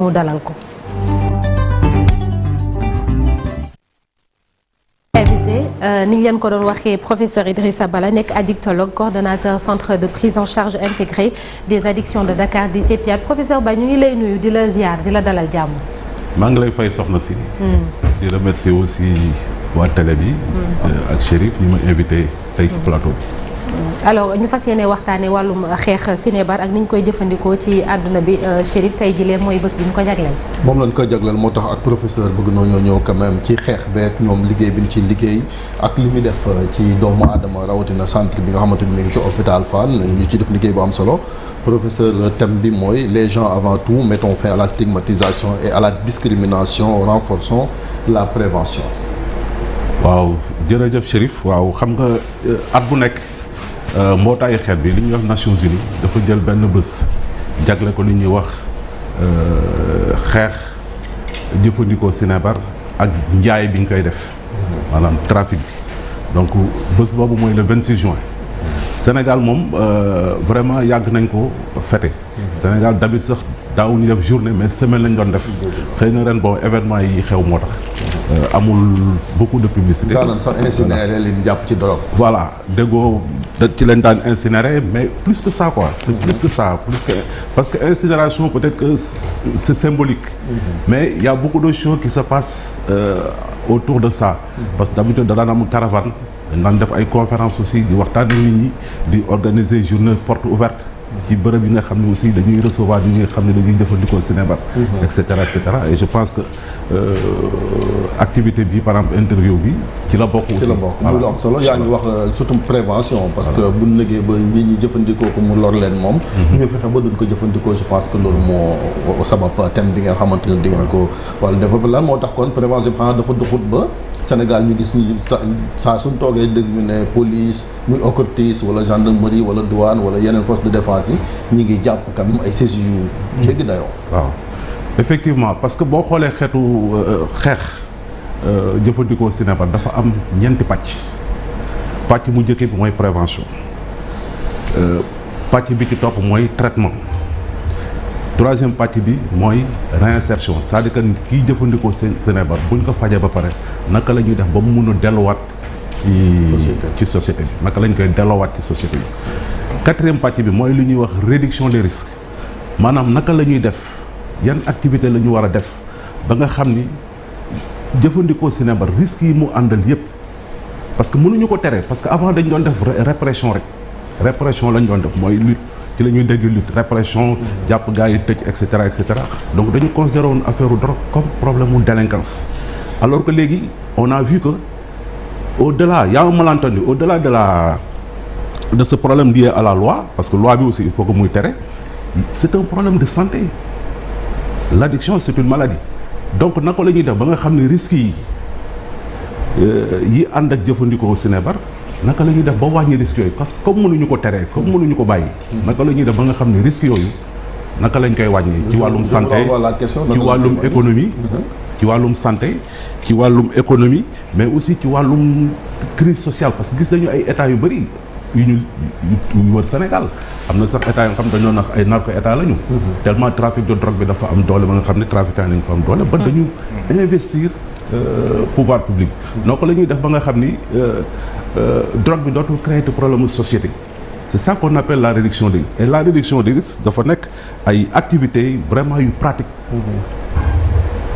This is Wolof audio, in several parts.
mu dalal ko. invité ni ñu leen ko doon waxee professeur Idrissa Bala nekk addictologue coordonnateur centre de prise en charge intégrée des addictions de Dakar di CEPIAT professeur Ba ñu ngi lay nuyu di la ziar di la dalal jàmm. maa ngi lay fay soxna si. di remercier aussi waa télé bi. ak Chérif ñu ma invité tey ci plateau. alors ñu fas yéene waxtaanee wàllum xeex sinébar ak ni ñu koy jëfandikoo ci àdduna bi Chérif tey jii mooy bés bi ñu ko jagleel. moom lañ koy jagleel moo tax ak professeur bëgg nañoo ñëw quand même ci xeex beeg ñoom liggéey bi ñu ci liggéey ak li ñu def ci doomu aadama rawatina centre bi nga xamante ni mi ngi ci hôpital Fann ñu ci def liggéey bu am solo professeur thème bi mooy les gens avant tout mettons fin à la stigmatisation et à la discrimination renforçons la prévention. waaw jërëjëf Chérif waaw xam nga at bu nekk. mbootaayu xeet bi li ñuy wax Nations Unies dafa jël benn bés jagle ko li ñuy wax xeex jëfandikoo sinébar ak njaay bi ñu koy def maanaam trafic bi donc bés boobu mooy le 26 juin Sénégal moom vraiment yàgg nañ ko fêté Sénégal d'habitude sax daaw ñu def journée mais semaine lañ doon def xëy na ren bon événement yi xew moo tax amul beaucoup de publicité. daanaka sax incinéré li ñu jàpp ci drogue. voilà déggoo ci lañ daan incinéré mais plus que ça quoi. c'est plus que ça parce que incinération peut-être que c'est symbolique. mais il y a beaucoup de choses qui se passent autour de ça. parce que d'habitude da daan am caravane dañ daan def ay conférences aussi di waxtaan ak nit ñi di organiser journée porte ouverte. ci bërëb yi nga xam ne aussi dañuy recevoir ñi nga xam ne dañuy jëfandikoo sinébar et cetera et je pense que activité bi par exemple interview bi ci la bokk aussi. ci la bokk lu am solo yaa ngi wax surtout prévention parce que buñ liggéey ba nit ñi jëfandikoo ko mu lor leen moom ñu fexe ba duñ ko jëfandikoo je pense que loolu moo sabab thème bi ngeen xamante ne di ngeen ko wala dafa lan moo tax kon prévention xanaa dafa doxut ba Sénégal ñu gis ñu saa suñ toogee dégg ñu ne police muy OCRTIS wala gendarmerie wala douane wala yeneen force de défense yi ñi ngi jàpp quand même ay saisies yu jéggi dayoo. waaw effectivement parce que boo xoolee xeetu xeex jëfandikoo sinébar dafa am ñeenti pàcc mu njëkk bi mooy prévention pàcc bi ci topp mooy traitement troisième pàcc bi mooy réinsertion c'est-à-dire que kiy jëfandikoo sinébar buñ ko fajee ba pare naka la ñuy def ba mu mun a delluwaat ci société bi naka lañ koy delluwaat ci société bi quatrième pàcc bi mooy lu ñuy wax réduction des risques maanaam naka la ñuy def yan activité la ñu war a def ba nga xam ni jëfandikoo sinébar risques yi mu àndal yépp parce que mënuñu ko tere parce que avant dañ doon def répression lañ doon def mooy lutte ci la ñuy dégg lutte répression jàpp gars yi tëj et cetera donc dañu considéré woon affaire drogue comme problème mu délinquance alors que léegi on a vu que au-delà y a un malentendu au-delà de ce problème lié à la loi parce que loi bi aussi il faut que muy tere c'est un problème de santé l'addiction c'est une maladie donc naka la ñuy def ba nga xam ne risques yi ànd ak jëfandikoo sinébar naka la ñuy def ba wàññi risques yooyu parce que comme mënuñu ko teree comme mënuñu ko bàyyi naka la ñuy def ba nga xam ne risques yooyu naka lañ koy wàññi ci wàllum santé ci wàllum économie ci wàllum santé ci wàllum économie mais aussi ci wàllum crise sociale parce que gis nañu ay états yu bëri yu ñu wër Sénégal am na sax état yoo xam dañoo nax ay narco état lañu tellement trafic de drogue bi dafa am doole ba nga xam ne trafiquant nañu fa am doole ba dañu investir pouvoir public donc la ñuy def ba nga xam ni drogue bi dootul créer de problème société c'est ça qu'on appelle la réduction des risques et la réduction des risques dafa nekk ay activités vraiment yu pratique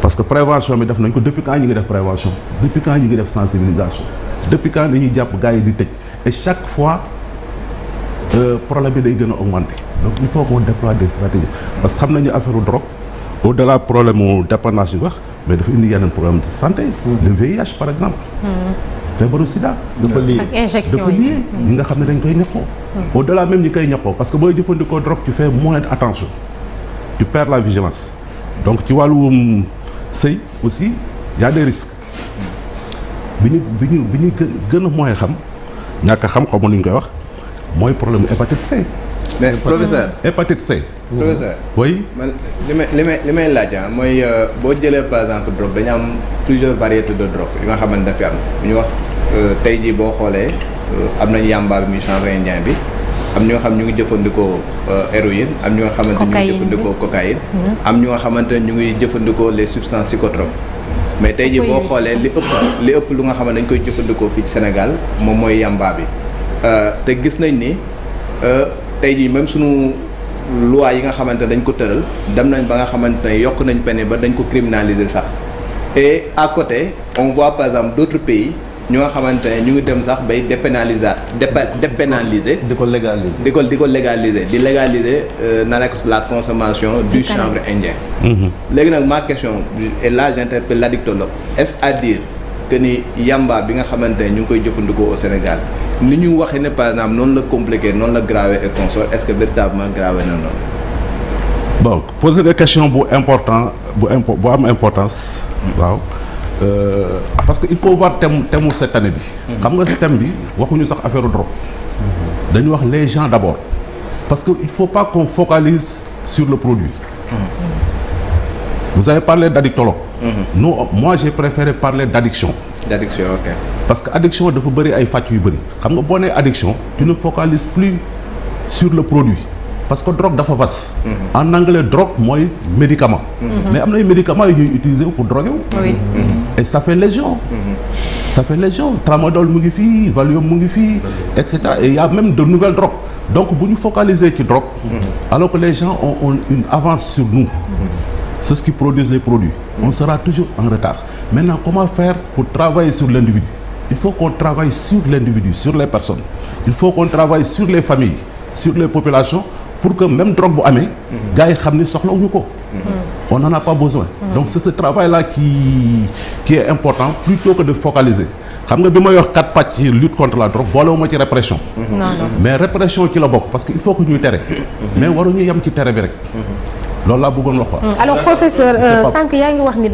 parce que prévention bi def nañ ko depuis quand ñu ngi def prévention depuis quand ñu ngi def sensibilisation depuis quand dañuy jàpp gars yi di tëj et chaque fois problème bi day gën a augmenter donc il faut qu'on déploie des stratégies parce que xam nañu affaire drogue au-delà problème mu dépendance yi wax mais dafa indi yeneen problème de santé le VIH par exemple feebaru sida dafa lié ñi nga xam ne dañ koy ñaqoo au-delà même ñi koy ñaqoo parce que booy jëfandikoo drogue tu fais moins attention tu perds la vigilance donc ci wàllum sëy aussi y a des risques bi ñu gën a mooy xam ñàkk a xam xaw ma nu ñu koy wax mooy problème hépatite C. mais professeur hépatite C. professeur oui. man li may laaj mooy boo jëlee par exemple drogue dañu am plusieurs variétés de drogue yi nga xamante dafa am bu ñu wax tey jii boo xoolee am nañu yamba bi muy chanvre indien bi am ñoo xam ñu ngi jëfandikoo héroïne am ñoo xamante ñu ngi jëfandikoo cocaïne am ñoo xamante ne ñu ngi jëfandikoo les substances psychotropes mais tey jii boo xoolee li ëpp lu nga xam ne dañ koy jëfandikoo fii ci Sénégal moom mooy yamba bi te gis nañ ni tey jii même sunu loi yi nga xamante ne dañ ko tëral dem nañ ba nga xamante ne yokk nañ peine ba dañ ko criminaliser sax et à côté on voit par exemple d'autres pays ñu nga xamante ne ñu ngi dem sax bay dépénaliser di ko légaliser di légaliser na nekk la consommation du chanvre indien léegi nag ma question et là j'interpelle l'addictologue est-ce à dire que ni yamba bi nga xamante ne ñu ngi koy jëfandikoo au Sénégal ni ñu waxee ne par exemple noonu la compliqué noonu la grave et consort est-ce que véritablement grave na noonu bon poser des questions bu am importance waaw parce que il faut voir thème cette année bi xam nga thème bi waxuñu sax affaire drogue dañu wax les gens d'abord parce que il faut pas qu'on focalise sur le produit vous avez parlé d'addictologue moi j'ai préféré parler d'addiction ok parce que addiction dafa bëri ay fàcc yu bëri xam nga boo nee addiction tu ne focalises plus sur le produit parce que drogue dafa vaste en anglais drogue mooy médicament mais am na ay médicaments yu ñuy utiliser pour droguer wu et ça fait légion tramadol mu ngi fii Valium mu ngi fii et cetera et il y a même de nouvelles drogues donc bu ñu focaliser ci drogue alors que les gens ont une avance sur nous c'est ce qui produisent les produits on sera toujours en retard maintenant comment faire pour travailler sur l'individu il faut qu'on travaille sur l'individu sur les personnes il faut qu'on travaille sur les familles sur les populations pour que même drogue bu amee gars yi xam ni soxlawuñu ko on n'en a pas besoin donc c'est ce travail là qui est important plutôt que de focaliser xam nga bi may wax 4 pàcc lutte contre la drogue boolewuma ci répression mais répression ci la bokk parce que il faut que ñuy tere mais waruñu yem ci tere bi rek loolu laa bëggoon wax quoi. alors professeur sànq yaa ngi wax ni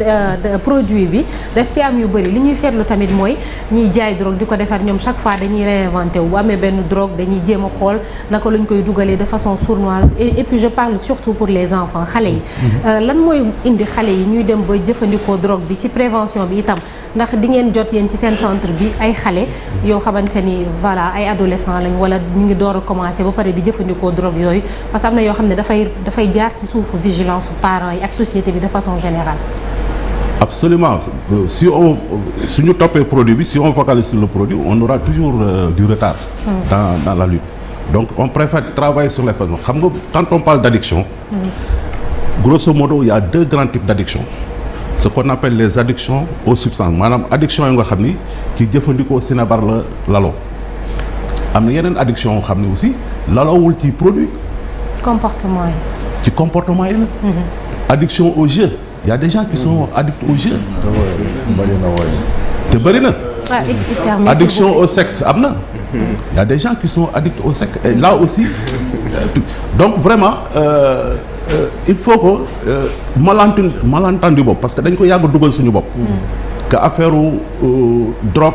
produit bi daf ci am yu bëri li ñuy seetlu tamit mooy ñiy jaay drogue di ko defar ñoom chaque fois dañuy réinventé wu bu amee benn drogue dañuy jéem a xool naka lañ koy dugalee de façon sournoise et puis je parle surtout pour les enfants xale yi. lan mooy indi xale yi ñuy dem ba jëfandikoo drogue bi ci prévention bi itam ndax di ngeen jot yéen ci seen centre bi ay xale yoo xamante ni voilà ay adolescents lañ wala ñu ngi door a commencer ba pare di jëfandikoo drogue yooyu parce que am na yoo xam ne dafay jaar ci suufu vigilance aux parents yi ak société bi de façon générale. Absolument si on suñu toppee produit bi si on focalise sur le produit on aura toujours du retard dans la lutte donc on préfère travailler sur les personnes xam nga quand on parle d'addiction grosso modo il y a 2 grands types d'addiction ce qu'on appelle les addictions aux substances maanaam addiction yi nga xam ni ci jëfandikoo sinébar la laloo am na yeneen addiction yoo xam ne aussi laloowul ci produit comportement yi ci comportement yi la addiction au jeu il y a des gens qui sont addicts au jeu te bëri na addiction au sexe am na il y a des gens qui sont addicts au sexe et là aussi donc vraiment il faut que malentendu bopp parce que dañ ko yàgg dugal suñu bopp que affaire drogue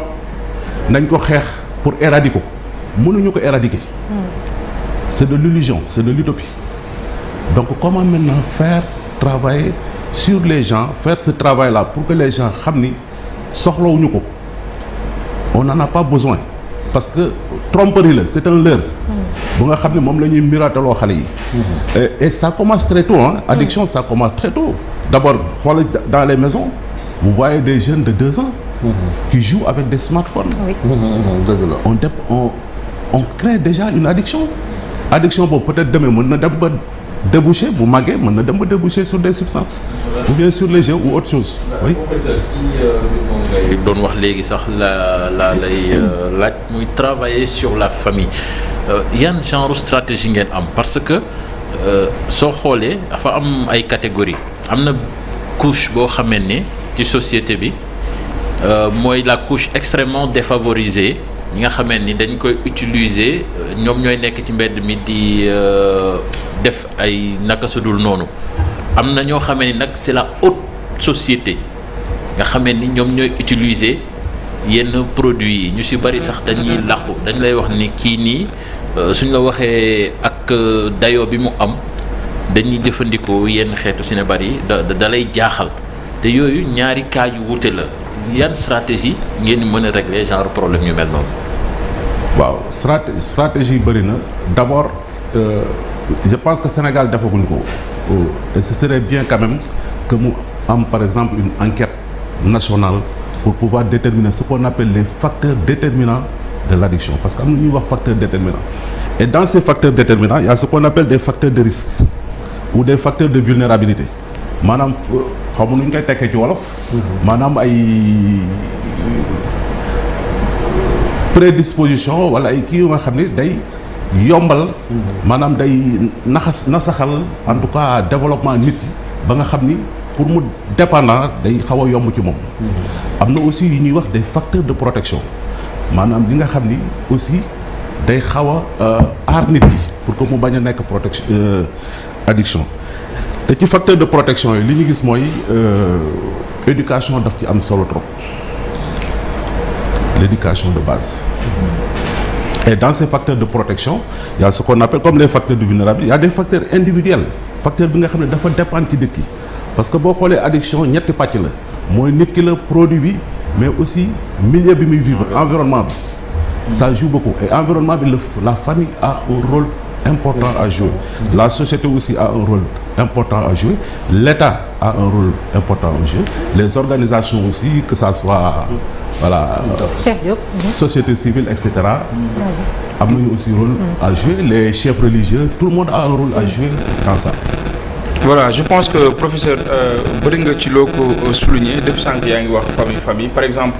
nañ ko xeex pour éradiquer ko mënuñu ko éradiquer c'est de l'illusion c'est de l'utopie donc comment maintenant faire travailler sur les gens faire ce travail là pour que les gens xam ni soxlawuñu ko on n'en a pas besoin parce que tromperie la c'est un leurre bu nga xam ne moom la ñuy mirateloo xale yi et ça commence très tôt hein addiction ça commence très tôt d'abord xoolal dans les maisons vous voyez des jeunes de 2 ans qui jouent avec des smartphones on crée déjà une addiction boobu peut-être demain mën na dem ba déboucher bu màggee mën na dem ba déboucher sur des substances ou bien sur les jeux ou autre chose oui. professeur ci doon wax léegi sax la lay laaj muy travailler sur la famille yan genre stratégie ngeen am parce que soo xoolee dafa am ay catégories am na couche boo xamee ne ci société bi mooy la couche extrêmement défavorisée ñi nga xamee ni dañ koy utiliser ñoom ñooy nekk ci mbedd mi di def ay naka sudul noonu am na ñoo xamee ni nag c'est la haute société nga xamee ni ñoom ñooy utiliser yenn produits yi ñu ci bari sax dañuy làqu dañ lay wax ni kii nii suñ la waxee ak dayoo bi mu am dañuy jëfandikoo yenn xeetu sinébar yi da lay jaaxal te yooyu ñaari cas yu wute la yan stratégie ngeen mën a régler genre problème yu mel noonu. waaw stratégie bëri na d'abord je pense que Sénégal defaguñ ko et ce serait bien quand même que mu am par exemple une enquête nationale pour pouvoir déterminer ce qu'on appelle les facteurs déterminants de l'addiction parce que am na ñuy wax facteurs déterminants et dans ces facteurs déterminants il y a ce qu'on appelle des facteurs de risque ou des facteurs de vulnérabilité maanaam xaw ma nu ñu koy tekkee ci wolof maanaam ay prédisposition wala ay kii yu nga xam ne day yombal maanaam day nasaxal en tout cas développement nit yi ba nga xam ni pour mu dépendant day xaw a yomb ci moom am na aussi yu ñuy wax des facteurs de protection maanaam li nga xam ni aussi day xaw a aar nit yi pour que mu bañ a nekk protection addiction te ci facteur de protection yi li ñu gis mooy éducation daf ci am solo trop l'éducation de base et dans ces facteurs de protection il y a ce qu'on appelle comme les facteurs de vulnérabilité il y a des facteurs individuels facteur bi nga xam ne dafa dépendre ci nit ki parce que boo xoolee addiction ñetti pàcc la mooy nit ki la produit bi mais aussi milieu bi muy vivre environnement bi ça joue beaucoup et environnement bi la famille a un rôle important à jouer la société aussi a un rôle important à jouer l'État a un rôle important à jouer les organisations aussi que ça soit voilà société civile etc am nañu aussi rôle à jouer les chefs religieux tout le monde a un rôle à jouer dans ça. Voilà, je pense que professeur bëri nga ci loo ko souligner depuis sànq yaa ngi wax famille par exemple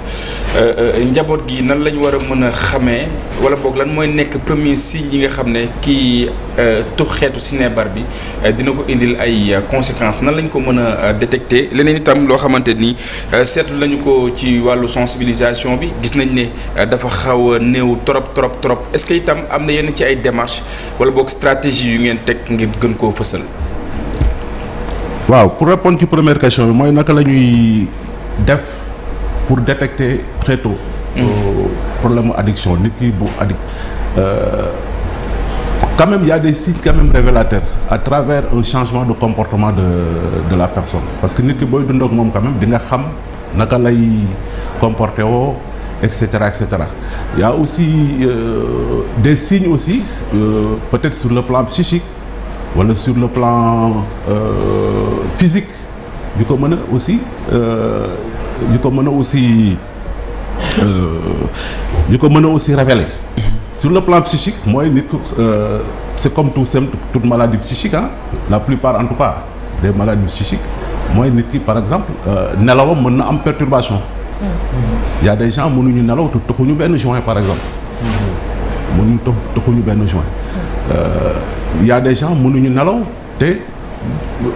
njaboot gi nan lañ war a mën a xamee wala boog lan mooy nekk premier signe yi nga xam ne kii tux xeetu sinébar bi dina ko indil ay conséquences nan lañ ko mën a détecter leneen itam loo xamante ni seetlu nañu ko ci wàllu sensibilisation bi gis nañ ne dafa xaw a néew trop est-ce que itam am na yenn ci ay démarches wala boog stratégie yu ngeen teg ngir gën koo fësal. waaw pour répondre ci première question bi mooy naka la ñuy def pour détecter très tôt problème addiction nit ki bu addict quand même il y a des signes quand même révélateurs à travers un changement de comportement de la personne parce que nit ki booy dund ak moom quand même di nga xam naka lay comporter woo et cetera il y a aussi des signes aussi peut-être sur le plan psychique wala sur le plan physique yu ko mën a aussi révéler sur le plan psychique mooy nit ko c'est comme toute maladie psychique la plupart en tout cas des maladies psychiques mooy nit ki par exemple nelawam mën na am perturbation il y a des gens mënuñu nelaw te taxuñu benn joint par exemple mënuñu taxuñu benn joint il y a des gens mënuñu nelaw te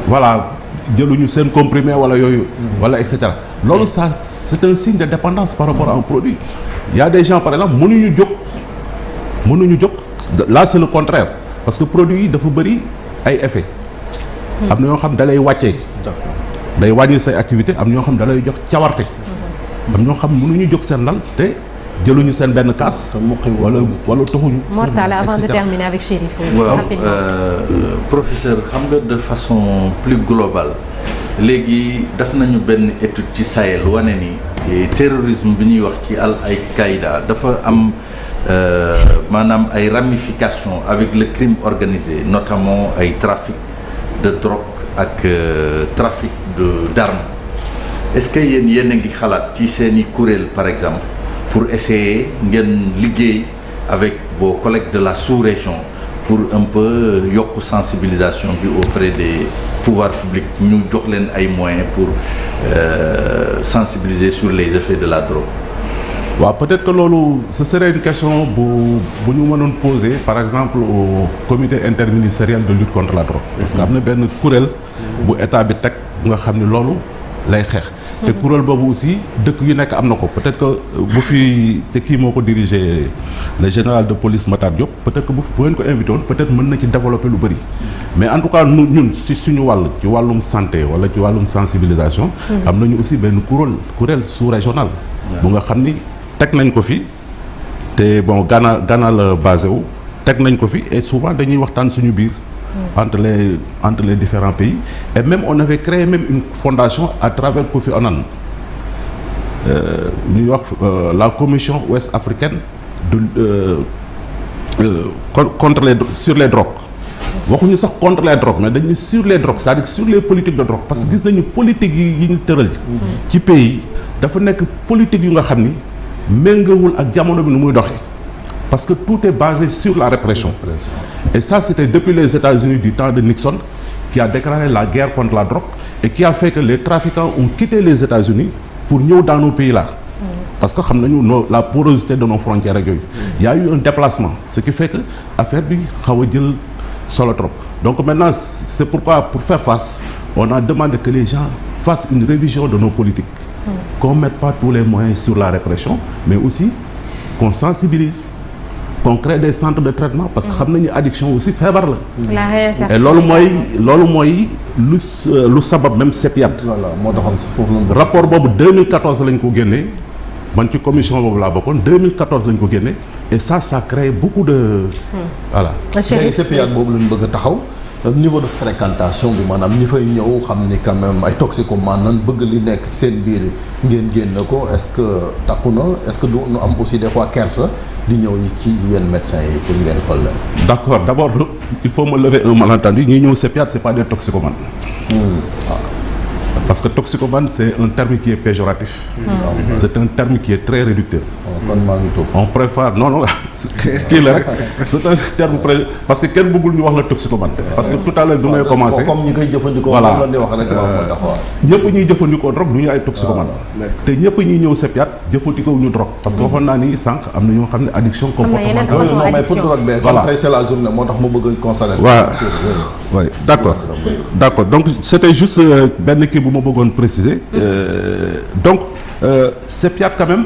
voilà jëluñu seen comprimé wala yooyu wala et cetera loolu ça c'est un signe de dépendance par rapport à un produit il y a des gens par exemple mënuñu jóg là c'est le contraire parce que produit yi dafa bëri ay effets am na ñoo xam da lay wàccee day wàññi say activité am ñoo xam da lay jox cawarte am ñoo xam mënuñu jóg seen lal te jëluñu seen benn kaas wala taxuñu. Mortala avant de terminer avec Chérif. waaw professeur xam nga de façon plus globale léegi def nañu benn étude ci Sahel wane ni terrorisme bi ñuy wax ci Al-Qaïda dafa am maanaam ay ramifications avec le crime organisé notamment ay trafic de drogue ak trafic d'armes est-ce que yéen a ngi xalaat ci seeni kuréel par exemple pour essayer ngeen liggéey avec vos collègues de la sous-région pour un peu yokk sensibilisation bi auprès des pouvoirs publics ñu jox leen ay moyens pour sensibiliser sur les effets de la drogue. waaw peut-être que loolu ce serait une question bu ñu mënoon poser par exemple au comité interministériel de lutte contre la drogue. parce que am na benn kuréel bu état bi teg bu nga xam ne loolu lay xeex. te kuréel boobu aussi dëkk yu nekk am na ko peut-être que bu fi te kii moo ko dirigé le général de police Matar Diop peut-être que bu ngeen ko invité woon peut-être mën na ci développer lu bari mais en tout cas ñun si suñu wàll ci wàllum santé wala ci wàllum sensibilisation. am nañu aussi benn kuréel sous-régional. bu nga xam ni teg nañ ko fi te bon Ghana la basé wu teg nañ ko fi et souvent dañuy waxtaan suñu biir. entre les différents pays et même on avait créé même une fondation à travers Kofi Annan ñuy wax la commission ouest africaine contre sur les drogues waxuñu sax contre les drogues mais dañu sur les drogues c'est-à-dire sur les politiques de drogue parce que gis nañu politique yi ñu tëral ci pays dafa nekk politique yu nga xam ni méngawul ak jamono bi nu muy doxee parce que tout est basé sur la répression et ça c'était depuis les États-Unis du temps de Nixon qui a déclaré la guerre contre la drogue et qui a fait que les trafiquants ont quitté les États-Unis pour ñëw dans nos pays là parce que xam nañu la porosité de nos frontières ak yooyu il y a eu un déplacement ce qui fait que affaire bi xaw a jël solo trop donc maintenant c'est pourquoi pour faire face on a demandé que les gens fassent une révision de nos politiques qu'on mette pas tous les moyens sur la répression mais aussi qu'on sensibilise qu'on crée des centres de traitement parce que xam nañu addiction aussi feebar la et loolu mooy lu sabab même CEPIAT voilà moo taxoon sax foofu la rapport boobu 2014 lañ ko génnee man ci commission boobu laa bokkoon 2014 lañ ko génnee et ça crée beaucoup de voilà léegi CEPIAT boobu lañ bëgg a taxaw niveau de fréquentation bi maanaam ñi fay ñëw xam ni quand même ay toxicomanes nan bëgg li nekk seen biir ngeen génn ko est-ce que takku na est-ce que du nu am aussi des fois kersa di ñëw ci yenn médecins yi pour ngeen xool leen. D'accord d'abord il faut me lever un malentendu ñi ñëw CEPIAT c'est pas des toxicomanes. Parce que toxicomane c'est un terme qui est péjoratif. C'est un terme qui est très réducteur. On préfère non kii la rek c'est un terme parce que kenn bëggul ñu wax la toxicomane. Parce que tout à l'heure du may commencer comme ñi koy jëfandikoo voilà la wax rek ñëpp ñuy jëfandikoo drogue du ñu ay toxicomane te ñëpp ñuy ñëw CEPIAT jëfandikoo ñu drogue parce que waxoon naa ni sànq am na ñoo xam ne addiction comportementale. non mais pour drogue bi comme tey c'est la journée moo tax ma bëgg a consacrer. waaw d'accord donc c'était juste benn kii bu ma bëggoon préciser donc CEPIAT quand même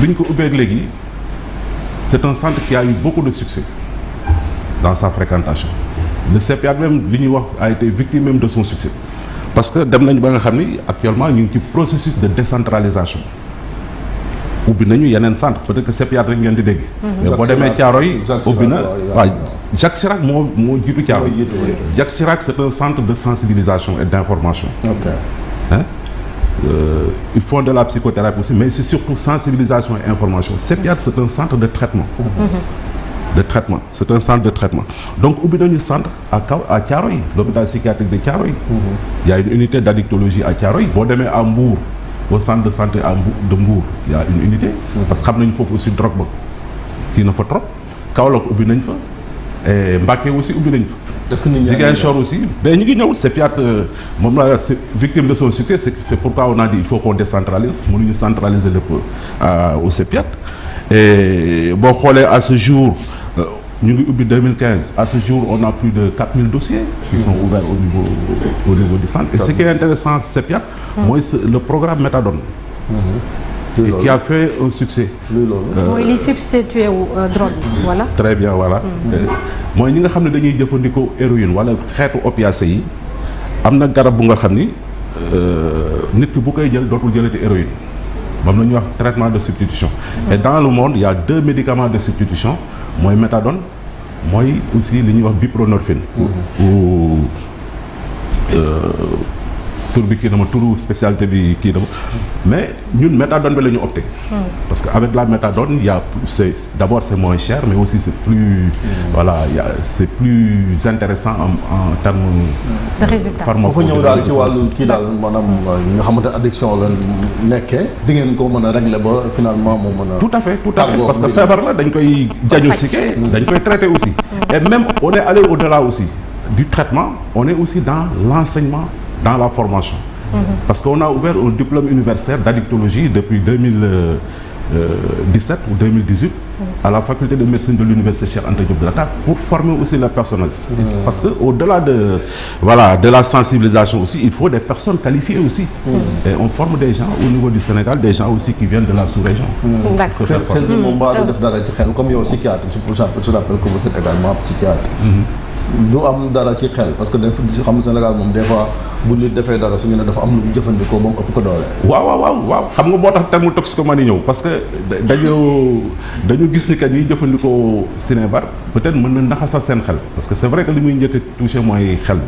bi ñu ko ubbeeg léegi c'est un centre qui a eu beaucoup de succès dans sa fréquentation le CEPIAT même li ñuy wax a été victime même de son succès parce que dem nañ ba nga xam ni actuellement ñu ngi ci processus de décentralisation ubbi nañu yeneen centre peut-être que CEPIAT rek ngeen di dégg mais boo demee Thiaroye ubbi na waaw Jacques Chirac moo jiitu Thiaroye Jacques Chirac c'est un centre de sensibilisation et d'information ils font de la psychothérapie aussi mais c'est surtout sensibilisation et information CEPIAT c'est un centre de traitement c'est un centre de traitement donc ubbi nañu centre à Thiaroye l'hôpital psychiatrique de Thiaroye il y a une unité d'addictologie à Thiaroye boo demee à Mbour au centre de santé de Mbour il y a une unité parce que xam nañu foofu aussi drogue ba kii na fa trop Kaolack ubbi nañ fa et Mbacké aussi ubbi nañ fa Ziguinchor aussi mais ñu ngi ñëw CEPIAT moom la c'est victime de son succès c'est pourquoi on a dit il faut qu'on décentralise mënuñu centraliser lépp au CEPIAT et boo xoolee à ce jour ñu ngi ubbi 2015 à ce jour on a plus de 4000 dossiers qui sont ouverts au niveau du centre et ce qui est intéressant CEPIAT mooy le programme Méthadone et qui a fait un succès mooy li substitué wu drogue yi voilà très bien voilà mooy ñi nga xam ne dañuy jëfandikoo héroïne wala xeetu opiacés yi am na garab bu nga xam ni nit ki bu koy jël dootul jëlati héroïne moom la ñuy wax traitement de substitution et dans le monde il y a 2 médicaments de substitution mooy méthadone mooy aussi li ñuy wax buprenorphine ou tur bi kii dama turu spécialité bi kii dama mais ñun méthadone bi la ñu opté parce que avec la méthadone il y a d'abord c'est moins cher mais aussi c'est plus voilà c'est plus intéressant en termes de résultats fa ñëw daal ci wàllu kii daal maanaam nga xamante addiction la nekkee di ngeen ko mën a régler ba finalement moo mën a tout à fait parce que feebar la dañ koy diagnostiquer dañ koy traiter aussi et même on est allé au-delà aussi du traitement on est aussi dans l'enseignement dans la formation parce qu'on a ouvert un diplôme universitaire d'addictologie depuis 2017 ou 2018 à la faculté de médecine de l'université Cheikh Anta Diop de Dakar pour former aussi les personnels parce que au-delà de la sensibilisation aussi il faut des personnes qualifiées aussi et on forme des gens au niveau du Sénégal des gens aussi qui viennent de la sous-région xel bi moom mbaa du def dara ci xel comme yow psychiatre je rappelle que vous êtes également psychiatre du am dara ci xel parce que dañ fi xam Sénégal moom des fois bu nit defee dara su ñu ne dafa am lu mu jëfandikoo ba mu ëpp ko doole. waaw xam nga moo tax terme toxicomanie ñëw parce que dañu gis ni que ñiy jëfandikoo Sinébar peut-être mën na naxasal seen xel parce que c'est vrai que li muy njëkk a touché mooy xel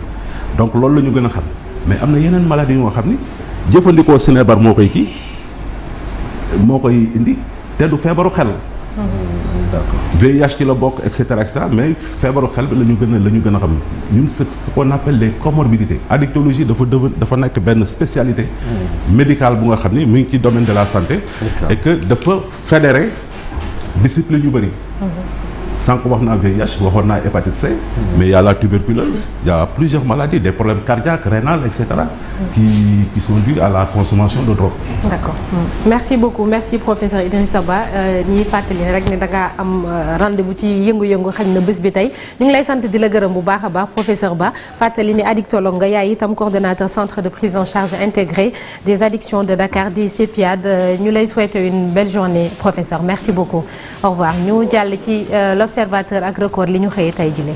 donc loolu la ñu gën a xam mais am na yeneen maladies yoo xam ni jëfandikoo Sinébar moo koy indi te du feebaru xel. d'accord. VIH ci la bokk et cetera mais feebaru xel bi la ñu gën a xam ñun ce qu'on appelle les comorbidités. addictologie dafa nekk benn spécialité médicale bu nga xam ni mu ngi ci domaine de la santé. et que dafa fédérer discipline yu bëri. sànq wax naa VIH waxoon naa hépatite C. mais il y a la tuberculose, il y a plusieurs maladies, des problèmes cardiaques, rénales, etc. qui sont dus à la consommation de drogue. D'accord. Merci beaucoup, merci professeur Idrissa Ba ñiy fàttali rek ne da ngaa am rendez-vous ci yëngu-yëngu xañ na bés bi tey ñu ngi lay sant di la gërëm bu baax a baax professeur Ba fàttali ni addictologue nga yaay itam coordonnateur centre de prise en charge intégré des addictions de Dakar di CEPIAD ñu lay souhaiter une belle journée professeur merci beaucoup au revoir ñu jàll ci l'observateur ak record li ñu xëyee tey jile